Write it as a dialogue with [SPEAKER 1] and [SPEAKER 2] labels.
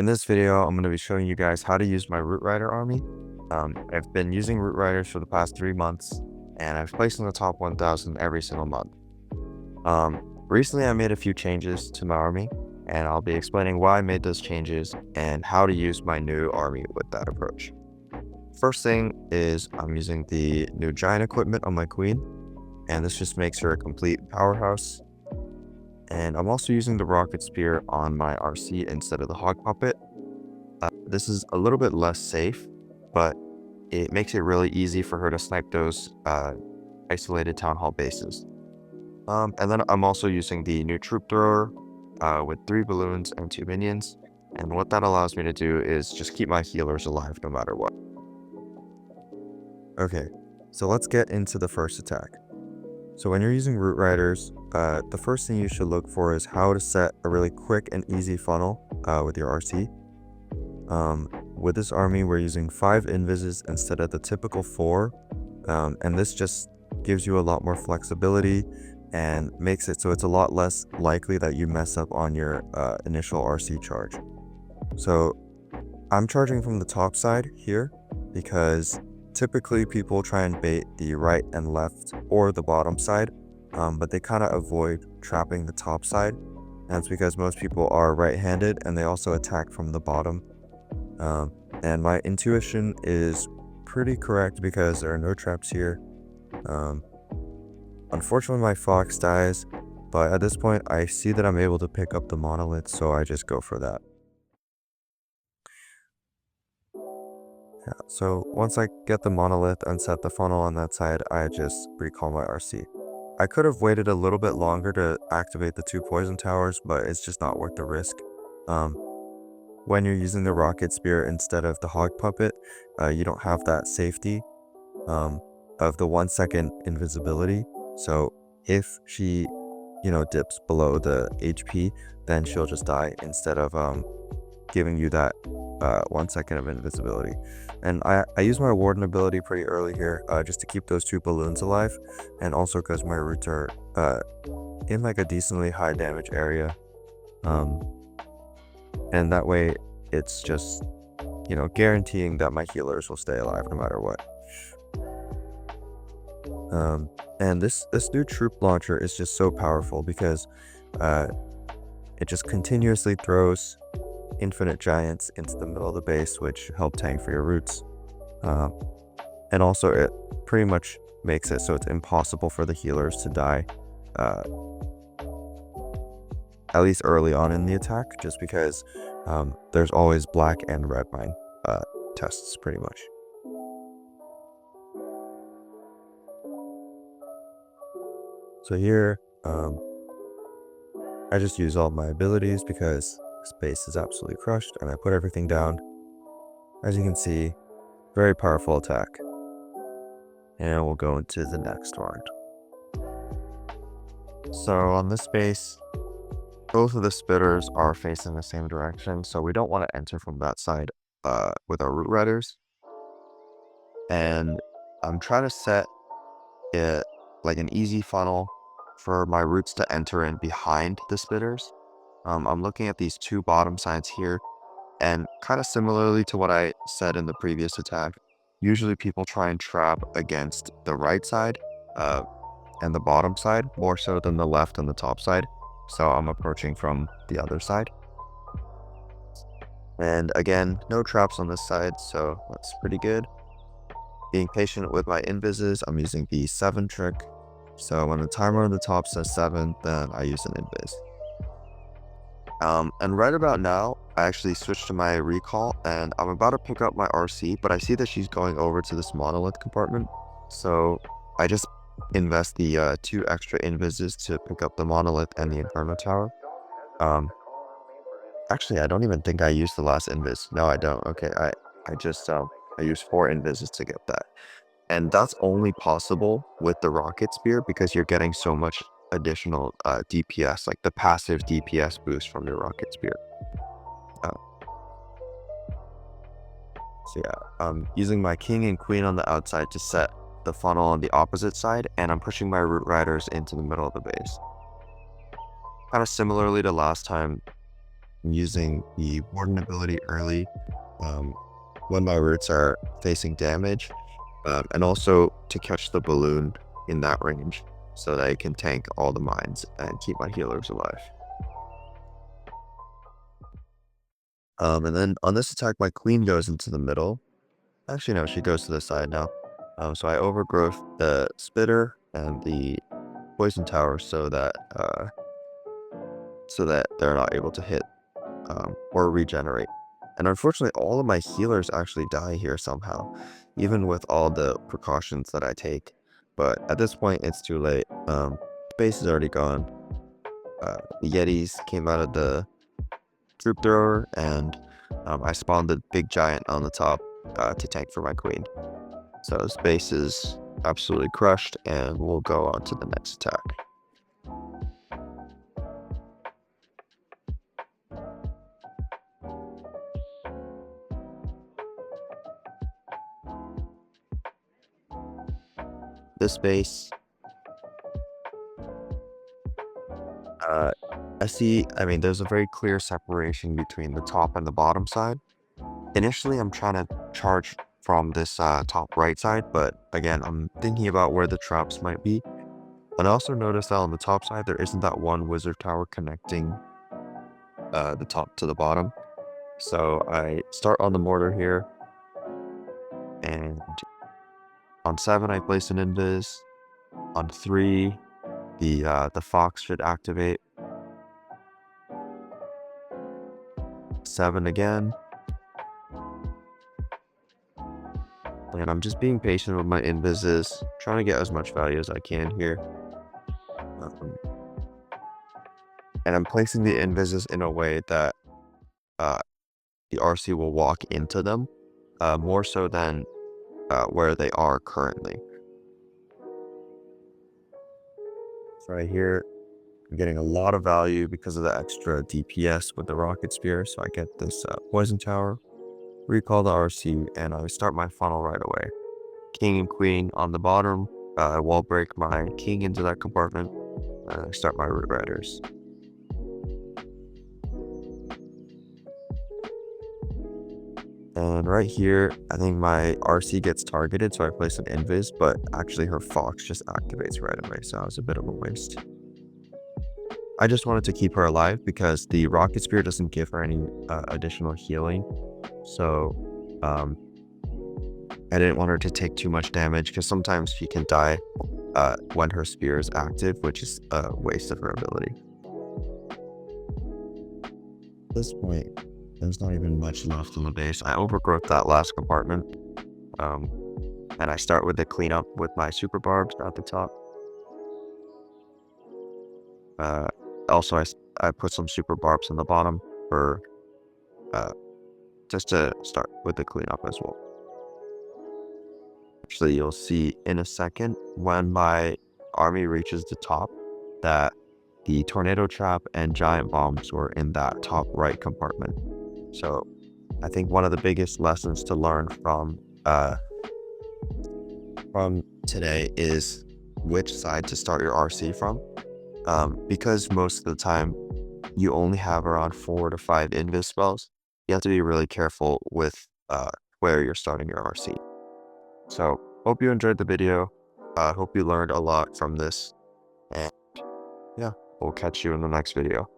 [SPEAKER 1] In this video, I'm going to be showing you guys how to use my Root Rider army. I've been using Root Riders for the past 3 months, and I've placed in the top 1,000 every single month. Recently, I made a few changes to my army, and I'll be explaining why I made those changes and how to use my new army with that approach. First thing is I'm using the new giant equipment on my queen, and this just makes her a complete powerhouse. And I'm also using the rocket spear on my RC instead of the hog puppet. This is a little bit less safe, but it makes it really easy for her to snipe those isolated town hall bases. And then I'm also using the new troop thrower with 3 balloons and 2 minions. And what that allows me to do is just keep my healers alive no matter what. Okay, so let's get into the first attack. So when you're using Root Riders, the first thing you should look for is how to set a really quick and easy funnel with your RC. With this army, we're using 5 invises instead of the typical 4, and this just gives you a lot more flexibility and makes it so it's a lot less likely that you mess up on your initial RC charge. So I'm charging from the top side here because typically people try and bait the right and left or the bottom side, but they kind of avoid trapping the top side. And that's because most people are right-handed and they also attack from the bottom. And my intuition is pretty correct because there are no traps here. Unfortunately, my fox dies, but at this point I see that I'm able to pick up the monolith, so I just go for that. Yeah, so once I get the monolith and set the funnel on that side, I just recall my RC. I could have waited a little bit longer to activate the 2 poison towers, but it's just not worth the risk. When you're using the rocket spear instead of the hog puppet, you don't have that safety of the 1-second invisibility. So if she, dips below the HP, then she'll just die instead of giving you that 1 second of invisibility. And I use my warden ability pretty early here just to keep those 2 balloons alive, and also because my roots are in like a decently high damage area, and that way it's just guaranteeing that my healers will stay alive no matter what. And this new troop launcher is just so powerful because it just continuously throws infinite giants into the middle of the base, which help tank for your roots. And also it pretty much makes it so it's impossible for the healers to die, at least early on in the attack, just because there's always black and red mine tests pretty much. So here, I just use all my abilities because space is absolutely crushed, and I put everything down. As you can see, very powerful attack. And we'll go into the next one. So on this base, both of the spitters are facing the same direction, so we don't want to enter from that side with our Root Riders. And I'm trying to set it like an easy funnel for my roots to enter in behind the spitters. I'm looking at these 2 bottom sides here, and kind of similarly to what I said in the previous attack, usually people try and trap against the right side and the bottom side more so than the left and the top side. So I'm approaching from the other side. And again, no traps on this side, so that's pretty good. Being patient with my invises, I'm using the 7 trick. So when the timer on the top says 7, then I use an invis. And right about now, I actually switched to my recall, and I'm about to pick up my RC, but I see that she's going over to this monolith compartment. So I just invest the 2 extra invises to pick up the monolith and the Inferno Tower. Actually, I don't even think I used the last invis. No, I don't. Okay, I used 4 invises to get that. And that's only possible with the rocket spear because you're getting so much additional DPS, like the passive DPS boost from your rocket spear. So yeah, I'm using my king and queen on the outside to set the funnel on the opposite side, and I'm pushing my Root Riders into the middle of the base. Kind of similarly to last time, using the Warden ability early um, when my roots are facing damage, and also to catch the balloon in that range so that I can tank all the mines and keep my healers alive. And then on this attack, my queen goes into the middle. Actually, no, she goes to the side now. So I overgrowth the spitter and the poison tower so that they're not able to hit or regenerate. And unfortunately, all of my healers actually die here somehow, even with all the precautions that I take. But at this point, it's too late. Base is already gone. The Yetis came out of the troop thrower, and I spawned the big giant on the top to tank for my queen. So his base is absolutely crushed, and we'll go on to the next attack. This base, I mean, there's a very clear separation between the top and the bottom side. Initially, I'm trying to charge from this top right side, but again, I'm thinking about where the traps might be. And I also noticed that on the top side, there isn't that one wizard tower connecting the top to the bottom. So I start on the mortar here, and on 7, I place an invis. On 3, the fox should activate. 7 again. And I'm just being patient with my invises, trying to get as much value as I can here. And I'm placing the invises in a way that the RC will walk into them, more so than where they are currently. So right here, I'm getting a lot of value because of the extra DPS with the rocket spear. So I get this poison tower, recall the RC, and I start my funnel right away. King and queen on the bottom. I wall break my king into that compartment, and I start my root riders. And right here, I think my RC gets targeted, so I place an invis, but actually her fox just activates right away, so that was a bit of a waste. I just wanted to keep her alive because the rocket spear doesn't give her any additional healing, so I didn't want her to take too much damage because sometimes she can die when her spear is active, which is a waste of her ability. At this point, there's not even much left on the base. I overgrowth that last compartment, and I start with the cleanup with my super barbs at the top. Also, I put some super barbs in the bottom for just to start with the cleanup as well. Actually, you'll see in a second when my army reaches the top that the tornado trap and giant bombs were in that top right compartment. So I think one of the biggest lessons to learn from today is which side to start your RC from. Because most of the time you only have around 4 to 5 invis spells, you have to be really careful with where you're starting your RC. So hope you enjoyed the video. Hope you learned a lot from this, and yeah, we'll catch you in the next video.